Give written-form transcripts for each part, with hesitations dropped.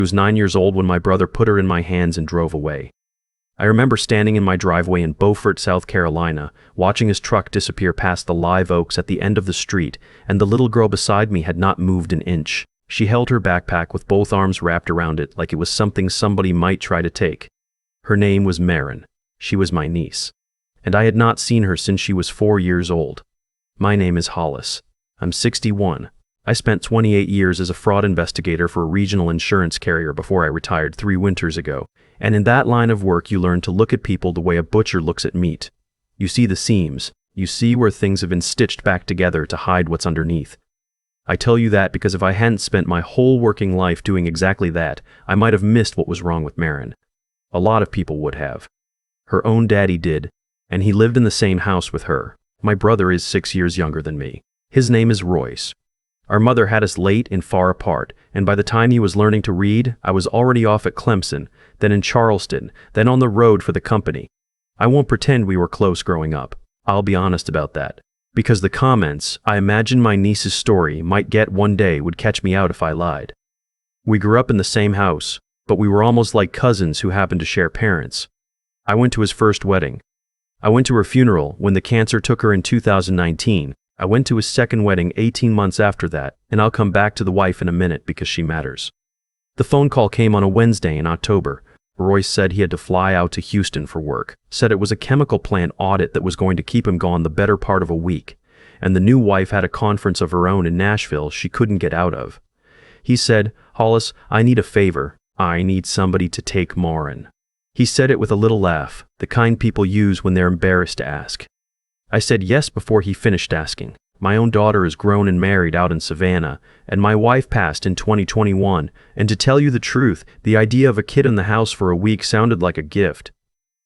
was 9 years old when my brother put her in my hands and drove away. I remember standing in my driveway in Beaufort, South Carolina, watching his truck disappear past the live oaks at the end of the street, and the little girl beside me had not moved an inch. She held her backpack with both arms wrapped around it like it was something somebody might try to take. Her name was Marin. She was my niece. And I had not seen her since she was 4 years old. My name is Hollis. I'm 61. I spent 28 years as a fraud investigator for a regional insurance carrier before I retired 3 winters ago. And in that line of work, you learn to look at people the way a butcher looks at meat. You see the seams. You see where things have been stitched back together to hide what's underneath. I tell you that because if I hadn't spent my whole working life doing exactly that, I might have missed what was wrong with Marin. A lot of people would have. Her own daddy did, and he lived in the same house with her. My brother is 6 years younger than me. His name is Royce. Our mother had us late and far apart, and by the time he was learning to read, I was already off at Clemson, then in Charleston, then on the road for the company. I won't pretend we were close growing up. I'll be honest about that. Because the comments I imagined my niece's story might get one day would catch me out if I lied. We grew up in the same house, but we were almost like cousins who happened to share parents. I went to his first wedding. I went to her funeral when the cancer took her in 2019. I went to his second wedding 18 months after that, and I'll come back to the wife in a minute because she matters. The phone call came on a Wednesday in October. Royce said he had to fly out to Houston for work, said it was a chemical plant audit that was going to keep him gone the better part of a week, and the new wife had a conference of her own in Nashville she couldn't get out of. He said, "Hollis, I need a favor. I need somebody to take Marin." He said it with a little laugh, the kind people use when they're embarrassed to ask. I said yes before he finished asking. My own daughter is grown and married out in Savannah, and my wife passed in 2021, and to tell you the truth, the idea of a kid in the house for a week sounded like a gift.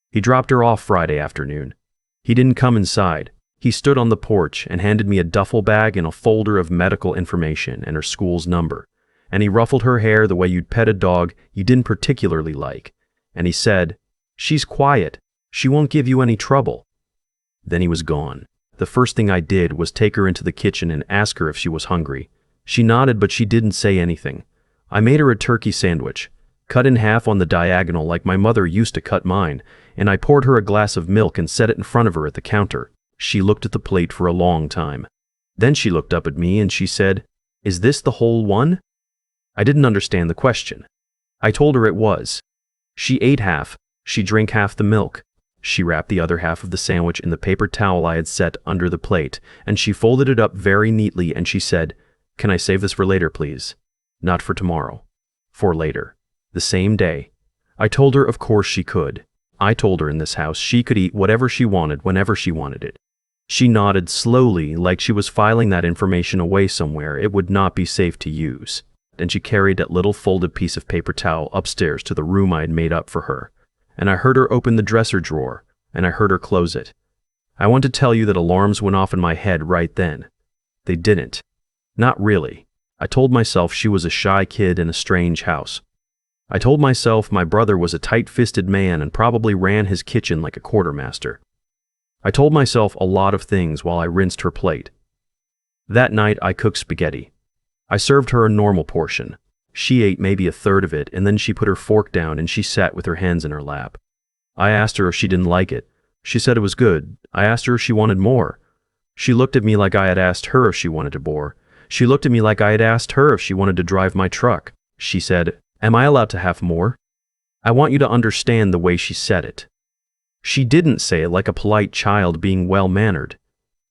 He dropped her off Friday afternoon. He didn't come inside. He stood on the porch and handed me a duffel bag and a folder of medical information and her school's number, and he ruffled her hair the way you'd pet a dog you didn't particularly like, and he said, "She's quiet. She won't give you any trouble." Then he was gone. The first thing I did was take her into the kitchen and ask her if she was hungry. She nodded, but she didn't say anything. I made her a turkey sandwich, cut in half on the diagonal like my mother used to cut mine, and I poured her a glass of milk and set it in front of her at the counter. She looked at the plate for a long time. Then she looked up at me and she said, "Is this the whole one?" I didn't understand the question. I told her it was. She ate half. She drank half the milk. She wrapped the other half of the sandwich in the paper towel I had set under the plate, and she folded it up very neatly, and she said, "Can I save this for later, please?" Not for tomorrow. For later. The same day. I told her of course she could. I told her in this house she could eat whatever she wanted whenever she wanted it. She nodded slowly like she was filing that information away somewhere it would not be safe to use, and she carried that little folded piece of paper towel upstairs to the room I had made up for her. And I heard her open the dresser drawer, and I heard her close it. I want to tell you that alarms went off in my head right then. They didn't. Not really. I told myself she was a shy kid in a strange house. I told myself my brother was a tight-fisted man and probably ran his kitchen like a quartermaster. I told myself a lot of things while I rinsed her plate. That night I cooked spaghetti. I served her a normal portion. She ate maybe a third of it, and then she put her fork down and she sat with her hands in her lap. I asked her if she didn't like it. She said it was good. I asked her if she wanted more. She looked at me like I had asked her if she wanted to bore. She looked at me like I had asked her if she wanted to drive my truck. She said, "Am I allowed to have more?" I want you to understand the way she said it. She didn't say it like a polite child being well-mannered.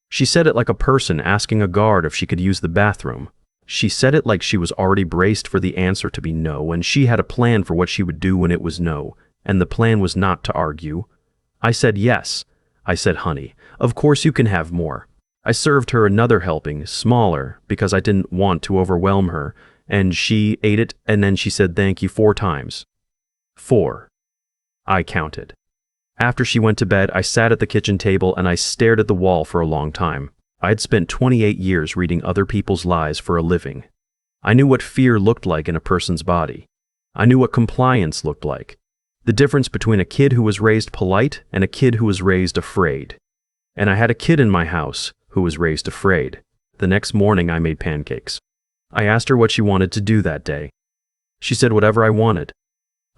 She said it like a person asking a guard if she could use the bathroom. She said it like she was already braced for the answer to be no, and she had a plan for what she would do when it was no, and the plan was not to argue. I said yes. I said, "Honey, of course you can have more." I served her another helping, smaller, because I didn't want to overwhelm her, and she ate it, and then she said thank you 4 times. 4. I counted. After she went to bed, I sat at the kitchen table and I stared at the wall for a long time. I had spent 28 years reading other people's lies for a living. I knew what fear looked like in a person's body. I knew what compliance looked like. The difference between a kid who was raised polite and a kid who was raised afraid. And I had a kid in my house who was raised afraid. The next morning I made pancakes. I asked her what she wanted to do that day. She said whatever I wanted.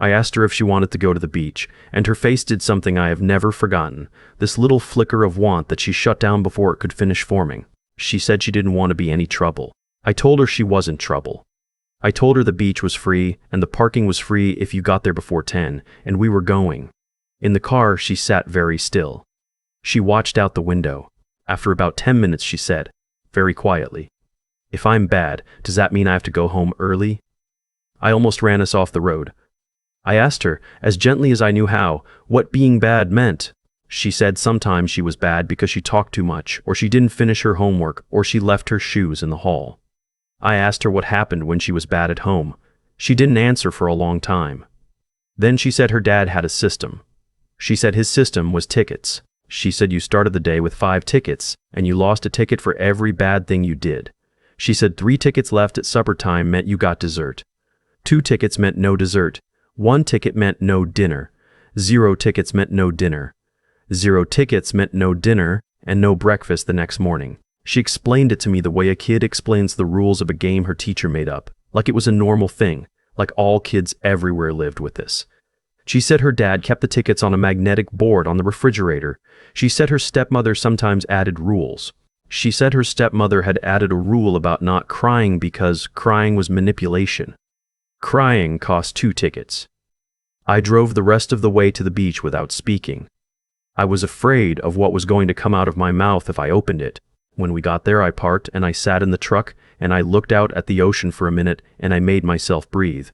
I asked her if she wanted to go to the beach, and her face did something I have never forgotten, this little flicker of want that she shut down before it could finish forming. She said she didn't want to be any trouble. I told her she wasn't trouble. I told her the beach was free, and the parking was free if you got there before 10, and we were going. In the car, she sat very still. She watched out the window. After about 10 minutes, she said, very quietly, "If I'm bad, does that mean I have to go home early?" I almost ran us off the road. I asked her, as gently as I knew how, what being bad meant. She said sometimes she was bad because she talked too much, or she didn't finish her homework, or she left her shoes in the hall. I asked her what happened when she was bad at home. She didn't answer for a long time. Then she said her dad had a system. She said his system was tickets. She said you started the day with 5 tickets, and you lost a ticket for every bad thing you did. She said 3 tickets left at supper time meant you got dessert. 2 tickets meant no dessert. 1 ticket meant no dinner. 0 tickets meant no dinner. 0 tickets meant no dinner and no breakfast the next morning. She explained it to me the way a kid explains the rules of a game her teacher made up, like it was a normal thing, like all kids everywhere lived with this. She said her dad kept the tickets on a magnetic board on the refrigerator. She said her stepmother sometimes added rules. She said her stepmother had added a rule about not crying because crying was manipulation. Crying cost 2 tickets. I drove the rest of the way to the beach without speaking. I was afraid of what was going to come out of my mouth if I opened it. When we got there, I parked and I sat in the truck and I looked out at the ocean for a minute and I made myself breathe.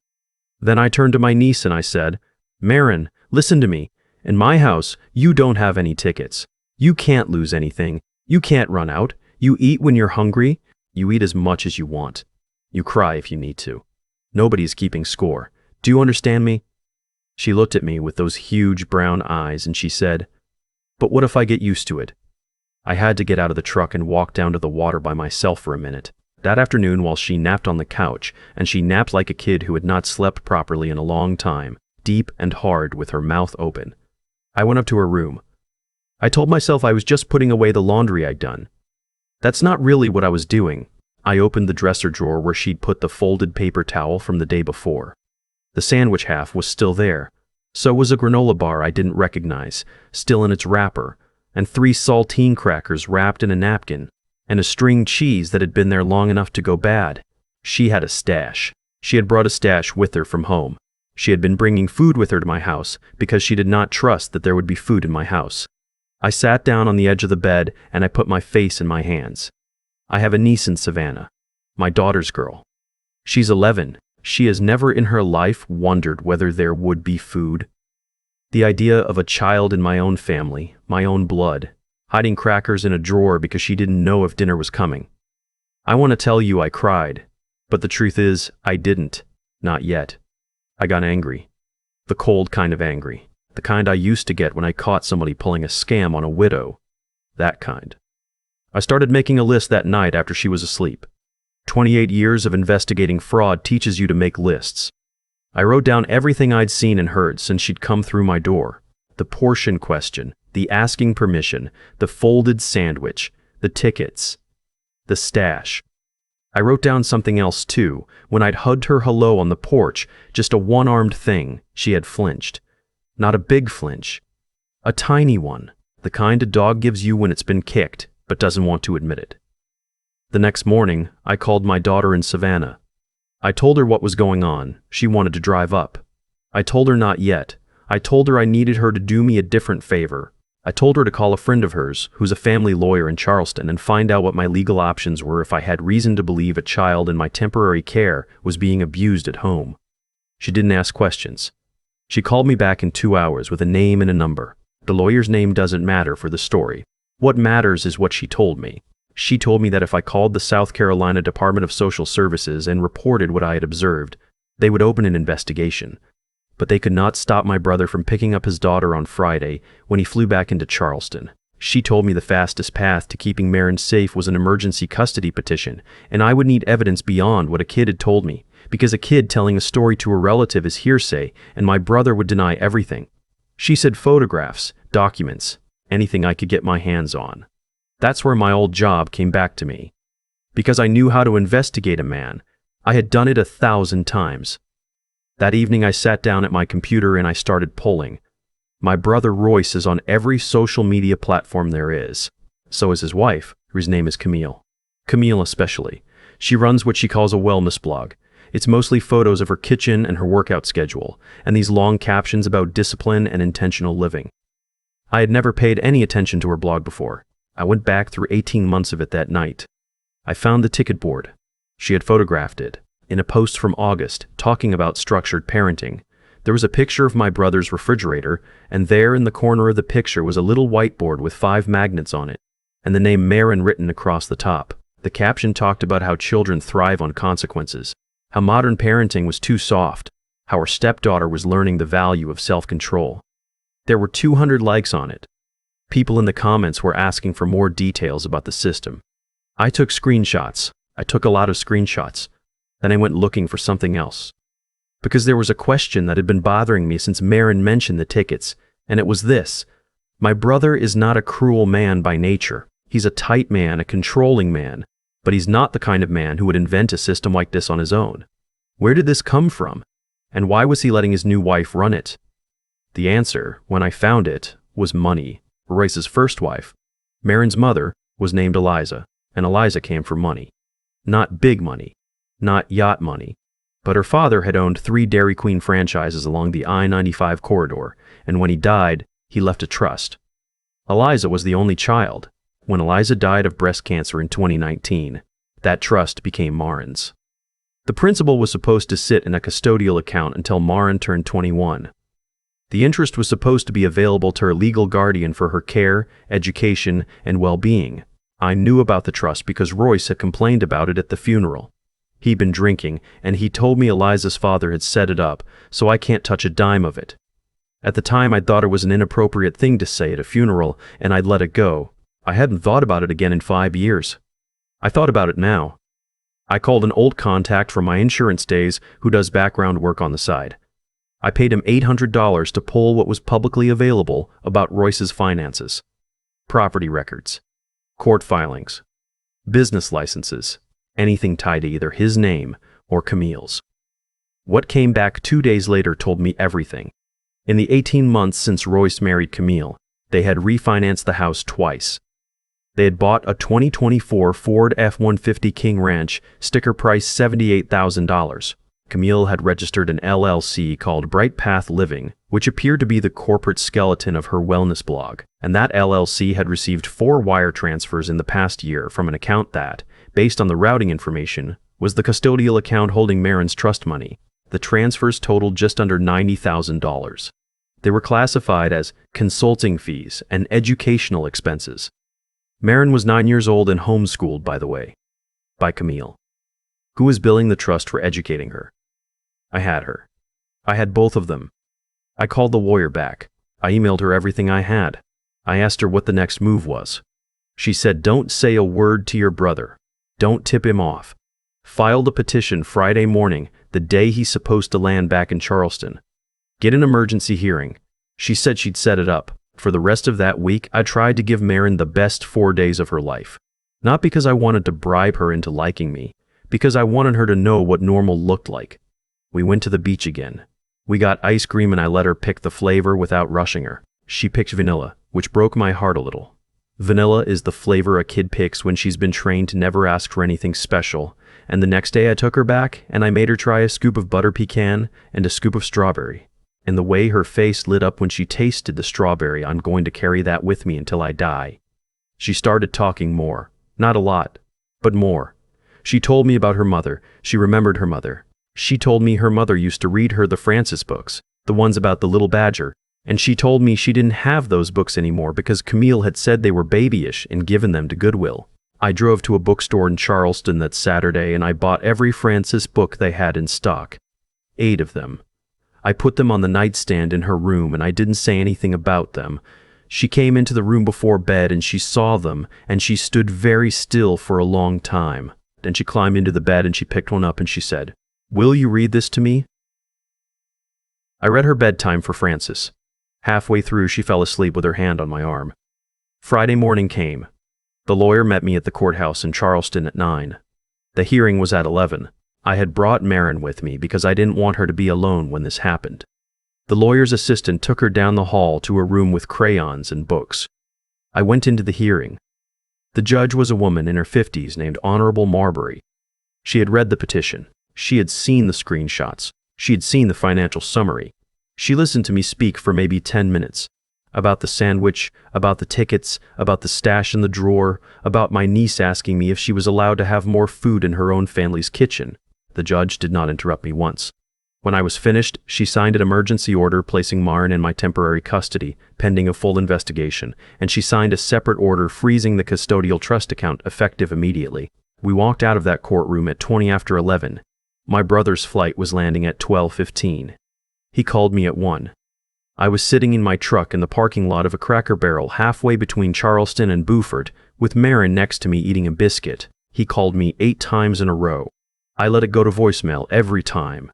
Then I turned to my niece and I said, "Marin, listen to me. In my house, you don't have any tickets. You can't lose anything. You can't run out. You eat when you're hungry. You eat as much as you want. You cry if you need to. Nobody's keeping score. Do you understand me?" She looked at me with those huge brown eyes and she said, "But what if I get used to it?" I had to get out of the truck and walk down to the water by myself for a minute. That afternoon, while she napped on the couch, and she napped like a kid who had not slept properly in a long time, deep and hard with her mouth open, I went up to her room. I told myself I was just putting away the laundry I'd done. That's not really what I was doing. I opened the dresser drawer where she'd put the folded paper towel from the day before. The sandwich half was still there. So was a granola bar I didn't recognize, still in its wrapper, and 3 saltine crackers wrapped in a napkin, and a string cheese that had been there long enough to go bad. She had a stash. She had brought a stash with her from home. She had been bringing food with her to my house because she did not trust that there would be food in my house. I sat down on the edge of the bed and I put my face in my hands. I have a niece in Savannah, my daughter's girl. She's 11. She has never in her life wondered whether there would be food. The idea of a child in my own family, my own blood, hiding crackers in a drawer because she didn't know if dinner was coming. I want to tell you I cried, but the truth is I didn't, not yet. I got angry. The cold kind of angry. The kind I used to get when I caught somebody pulling a scam on a widow. That kind. I started making a list that night after she was asleep. 28 years of investigating fraud teaches you to make lists. I wrote down everything I'd seen and heard since she'd come through my door. The portion question, the asking permission, the folded sandwich, the tickets, the stash. I wrote down something else too. When I'd hugged her hello on the porch, just a one-armed thing, she had flinched. Not a big flinch. A tiny one, the kind a dog gives you when it's been kicked, but doesn't want to admit it. The next morning, I called my daughter in Savannah. I told her what was going on. She wanted to drive up. I told her not yet. I told her I needed her to do me a different favor. I told her to call a friend of hers, who's a family lawyer in Charleston, and find out what my legal options were if I had reason to believe a child in my temporary care was being abused at home. She didn't ask questions. She called me back in 2 hours with a name and a number. The lawyer's name doesn't matter for the story. What matters is what she told me. She told me that if I called the South Carolina Department of Social Services and reported what I had observed, they would open an investigation. But they could not stop my brother from picking up his daughter on Friday when he flew back into Charleston. She told me the fastest path to keeping Marin safe was an emergency custody petition, and I would need evidence beyond what a kid had told me, because a kid telling a story to a relative is hearsay, and my brother would deny everything. She said photographs, documents, anything I could get my hands on. That's where my old job came back to me. Because I knew how to investigate a man. I had done it 1,000 times. That evening I sat down at my computer and I started pulling. My brother Royce is on every social media platform there is. So is his wife, whose name is Camille. Camille especially. She runs what she calls a wellness blog. It's mostly photos of her kitchen and her workout schedule, and these long captions about discipline and intentional living. I had never paid any attention to her blog before. I went back through 18 months of it that night. I found the ticket board. She had photographed it, in a post from August, talking about structured parenting. There was a picture of my brother's refrigerator, and there in the corner of the picture was a little whiteboard with 5 magnets on it, and the name Marin written across the top. The caption talked about how children thrive on consequences, how modern parenting was too soft, how her stepdaughter was learning the value of self-control. There were 200 likes on it. People in the comments were asking for more details about the system. I took screenshots. I took a lot of screenshots. Then I went looking for something else. Because there was a question that had been bothering me since Marin mentioned the tickets, and it was this. My brother is not a cruel man by nature. He's a tight man, a controlling man, but he's not the kind of man who would invent a system like this on his own. Where did this come from? And why was he letting his new wife run it? The answer, when I found it, was money. Royce's first wife, Marin's mother, was named Eliza, and Eliza came from money. Not big money, not yacht money, but her father had owned 3 Dairy Queen franchises along the I-95 corridor, and when he died, he left a trust. Eliza was the only child. When Eliza died of breast cancer in 2019, that trust became Marin's. The principal was supposed to sit in a custodial account until Marin turned 21. The interest was supposed to be available to her legal guardian for her care, education, and well-being. I knew about the trust because Royce had complained about it at the funeral. He'd been drinking, and he told me Eliza's father had set it up, so I can't touch a dime of it. At the time, I thought it was an inappropriate thing to say at a funeral, and I'd let it go. I hadn't thought about it again in 5 years. I thought about it now. I called an old contact from my insurance days who does background work on the side. I paid him $800 to pull what was publicly available about Royce's finances. Property records, court filings, business licenses, anything tied to either his name or Camille's. What came back 2 days later told me everything. In the 18 months since Royce married Camille, they had refinanced the house twice. They had bought a 2024 Ford F-150 King Ranch, sticker price $78,000. Camille had registered an LLC called Bright Path Living, which appeared to be the corporate skeleton of her wellness blog, and that LLC had received 4 wire transfers in the past year from an account that, based on the routing information, was the custodial account holding Marin's trust money. The transfers totaled just under $90,000. They were classified as consulting fees and educational expenses. Marin was 9 years old and homeschooled, by the way, by Camille, who was billing the trust for educating her. I had her. I had both of them. I called the lawyer back. I emailed her everything I had. I asked her what the next move was. She said, "Don't say a word to your brother. Don't tip him off." Filed a petition Friday morning, the day he's supposed to land back in Charleston. Get an emergency hearing. She said she'd set it up. For the rest of that week, I tried to give Marin the best 4 days of her life. Not because I wanted to bribe her into liking me, because I wanted her to know what normal looked like. We went to the beach again. We got ice cream and I let her pick the flavor without rushing her. She picked vanilla, which broke my heart a little. Vanilla is the flavor a kid picks when she's been trained to never ask for anything special, and the next day I took her back and I made her try a scoop of butter pecan and a scoop of strawberry. And the way her face lit up when she tasted the strawberry, I'm going to carry that with me until I die. She started talking more. Not a lot, but more. She told me about her mother. She remembered her mother. She told me her mother used to read her the Francis books, the ones about the little badger, and she told me she didn't have those books anymore because Camille had said they were babyish and given them to Goodwill. I drove to a bookstore in Charleston that Saturday and I bought every Francis book they had in stock. 8 of them. I put them on the nightstand in her room and I didn't say anything about them. She came into the room before bed and she saw them and she stood very still for a long time. Then she climbed into the bed and she picked one up and she said, "Will you read this to me?" I read her bedtime for Francis. Halfway through, she fell asleep with her hand on my arm. Friday morning came. The lawyer met me at the courthouse in Charleston at 9. The hearing was at 11. I had brought Marin with me because I didn't want her to be alone when this happened. The lawyer's assistant took her down the hall to a room with crayons and books. I went into the hearing. The judge was a woman in her 50s named Honorable Marbury. She had read the petition. She had seen the screenshots. She had seen the financial summary. She listened to me speak for maybe 10 minutes. About the sandwich, about the tickets, about the stash in the drawer, about my niece asking me if she was allowed to have more food in her own family's kitchen. The judge did not interrupt me once. When I was finished, she signed an emergency order placing Marin in my temporary custody, pending a full investigation, and she signed a separate order freezing the custodial trust account effective immediately. We walked out of that courtroom at 20 after 11. My brother's flight was landing at 12:15. He called me at 1. I was sitting in my truck in the parking lot of a Cracker Barrel halfway between Charleston and Beaufort, with Marin next to me eating a biscuit. He called me 8 times in a row. I let it go to voicemail every time.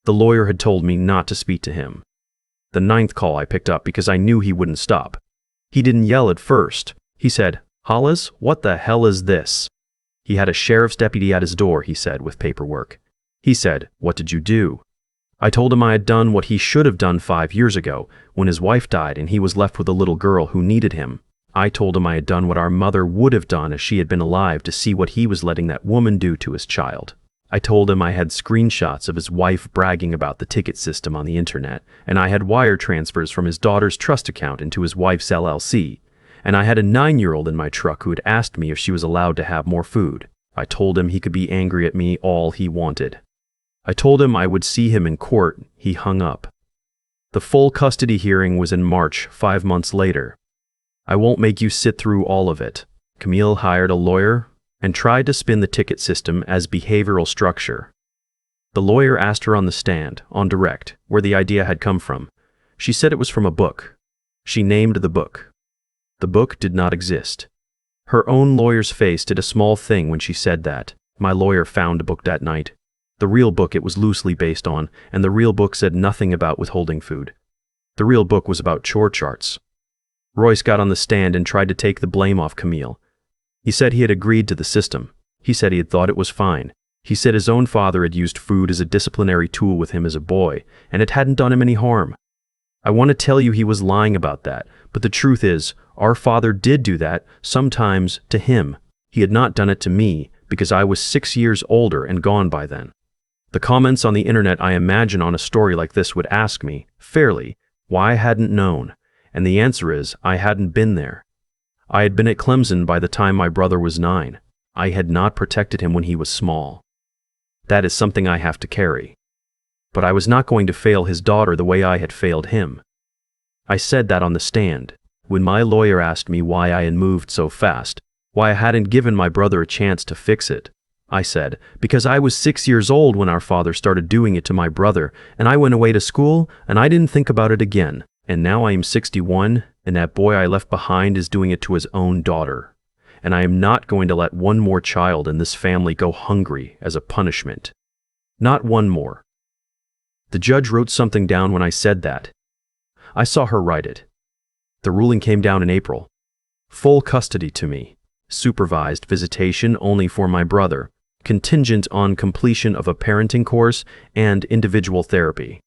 The lawyer had told me not to speak to him. The 9th call I picked up because I knew he wouldn't stop. He didn't yell at first. He said, "Hollis, what the hell is this?" He had a sheriff's deputy at his door, he said, with paperwork. He said, "What did you do?" I told him I had done what he should have done 5 years ago, when his wife died and he was left with a little girl who needed him. I told him I had done what our mother would have done if she had been alive to see what he was letting that woman do to his child. I told him I had screenshots of his wife bragging about the ticket system on the internet, and I had wire transfers from his daughter's trust account into his wife's LLC, and I had a 9-year-old in my truck who had asked me if she was allowed to have more food. I told him he could be angry at me all he wanted. I told him I would see him in court. He hung up. The full custody hearing was in March, 5 months later. I won't make you sit through all of it. Camille hired a lawyer and tried to spin the ticket system as behavioral structure. The lawyer asked her on the stand, on direct, where the idea had come from. She said it was from a book. She named the book. The book did not exist. Her own lawyer's face did a small thing when she said that. My lawyer found a book that night. The real book it was loosely based on, and the real book said nothing about withholding food. The real book was about chore charts. Royce got on the stand and tried to take the blame off Camille. He said he had agreed to the system. He said he had thought it was fine. He said his own father had used food as a disciplinary tool with him as a boy, and it hadn't done him any harm. I want to tell you he was lying about that, but the truth is, our father did do that, sometimes to him. He had not done it to me, because I was 6 years older and gone by then. The comments on the internet I imagine on a story like this would ask me, fairly, why I hadn't known, and the answer is, I hadn't been there. I had been at Clemson by the time my brother was 9. I had not protected him when he was small. That is something I have to carry. But I was not going to fail his daughter the way I had failed him. I said that on the stand, when my lawyer asked me why I had moved so fast, why I hadn't given my brother a chance to fix it. I said, because I was 6 years old when our father started doing it to my brother, and I went away to school, and I didn't think about it again. And now I am 61, and that boy I left behind is doing it to his own daughter. And I am not going to let one more child in this family go hungry as a punishment. Not one more. The judge wrote something down when I said that. I saw her write it. The ruling came down in April. Full custody to me. Supervised visitation only for my brother. Contingent on completion of a parenting course and individual therapy.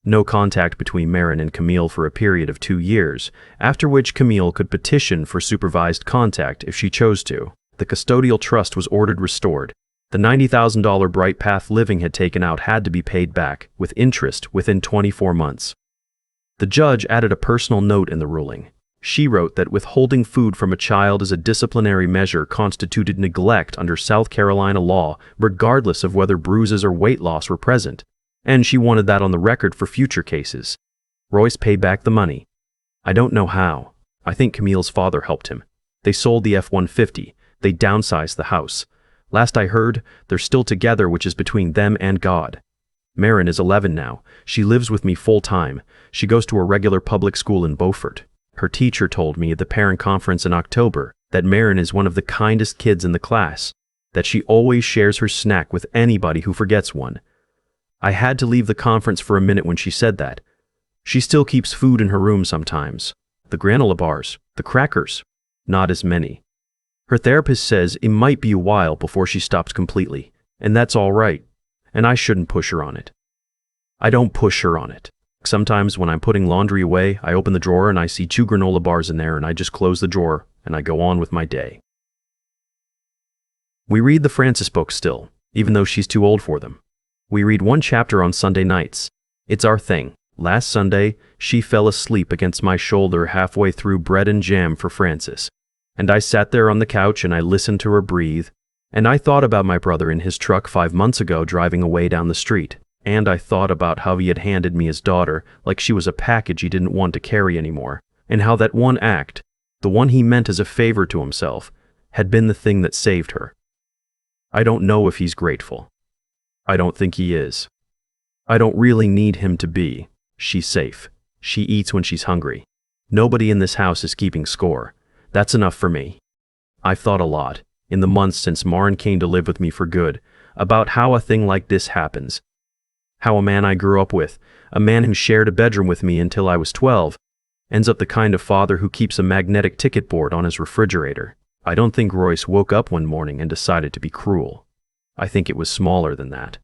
No contact between Marin and Camille for a period of 2 years, after which Camille could petition for supervised contact if she chose to. The custodial trust was ordered restored. The $90,000 Bright Path Living had taken out had to be paid back, with interest, within 24 months. The judge added a personal note in the ruling. She wrote that withholding food from a child as a disciplinary measure constituted neglect under South Carolina law, regardless of whether bruises or weight loss were present, and she wanted that on the record for future cases. Royce paid back the money. I don't know how. I think Camille's father helped him. They sold the F-150. They downsized the house. Last I heard, they're still together, which is between them and God. Marin is 11 now. She lives with me full-time. She goes to a regular public school in Beaufort. Her teacher told me at the parent conference in October that Marin is one of the kindest kids in the class, that she always shares her snack with anybody who forgets one. I had to leave the conference for a minute when she said that. She still keeps food in her room sometimes. The granola bars, the crackers, not as many. Her therapist says it might be a while before she stops completely, and that's all right. and I shouldn't push her on it. I don't push her on it. Sometimes when I'm putting laundry away, I open the drawer and I see 2 granola bars in there and I just close the drawer and I go on with my day. We read the Frances books still, even though she's too old for them. We read 1 chapter on Sunday nights. It's our thing. Last Sunday, she fell asleep against my shoulder halfway through Bread and Jam for Frances. And I sat there on the couch and I listened to her breathe. And I thought about my brother in his truck 5 months ago driving away down the street. And I thought about how he had handed me his daughter like she was a package he didn't want to carry anymore. And how that one act, the one he meant as a favor to himself, had been the thing that saved her. I don't know if he's grateful. I don't think he is. I don't really need him to be. She's safe. She eats when she's hungry. Nobody in this house is keeping score. That's enough for me. I've thought a lot, in the months since Maren came to live with me for good, about how a thing like this happens. How a man I grew up with, a man who shared a bedroom with me until I was 12, ends up the kind of father who keeps a magnetic ticket board on his refrigerator. I don't think Royce woke up one morning and decided to be cruel. I think it was smaller than that.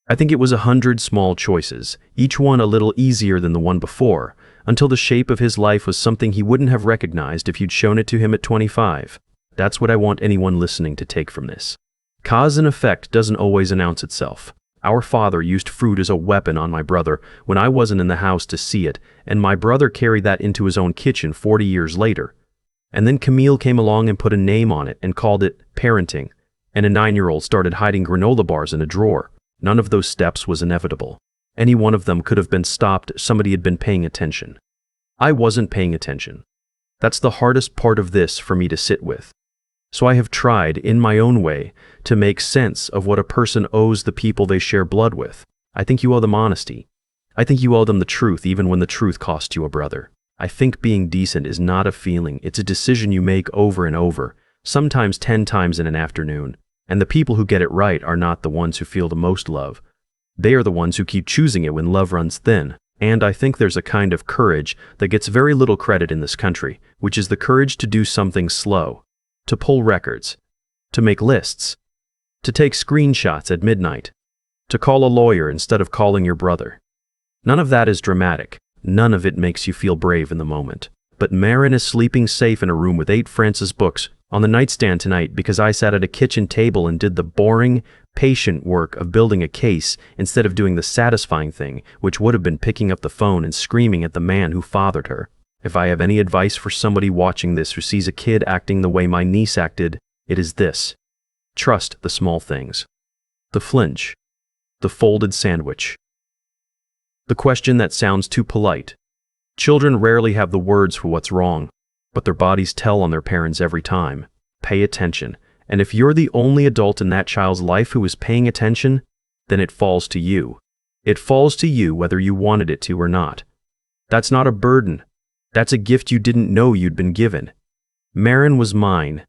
I think it was 100 small choices, each one a little easier than the one before, until the shape of his life was something he wouldn't have recognized if you'd shown it to him at 25. That's what I want anyone listening to take from this. Cause and effect doesn't always announce itself. Our father used fruit as a weapon on my brother when I wasn't in the house to see it, and my brother carried that into his own kitchen 40 years later. And then Camille came along and put a name on it and called it parenting, and a 9-year-old started hiding granola bars in a drawer. None of those steps was inevitable. Any one of them could have been stopped if somebody had been paying attention. I wasn't paying attention. That's the hardest part of this for me to sit with. So I have tried, in my own way, to make sense of what a person owes the people they share blood with. I think you owe them honesty. I think you owe them the truth even when the truth costs you a brother. I think being decent is not a feeling, it's a decision you make over and over, sometimes 10 times in an afternoon. And the people who get it right are not the ones who feel the most love. They are the ones who keep choosing it when love runs thin. And I think there's a kind of courage that gets very little credit in this country, which is the courage to do something slow. To pull records, to make lists, to take screenshots at midnight, to call a lawyer instead of calling your brother. None of that is dramatic. None of it makes you feel brave in the moment. But Maren is sleeping safe in a room with 8 Frances books on the nightstand tonight because I sat at a kitchen table and did the boring, patient work of building a case instead of doing the satisfying thing, which would have been picking up the phone and screaming at the man who fathered her. If I have any advice for somebody watching this who sees a kid acting the way my niece acted, it is this. Trust the small things. The flinch. The folded sandwich. The question that sounds too polite. Children rarely have the words for what's wrong, but their bodies tell on their parents every time. Pay attention. And if you're the only adult in that child's life who is paying attention, then it falls to you. It falls to you whether you wanted it to or not. That's not a burden. That's a gift you didn't know you'd been given. Maren was mine,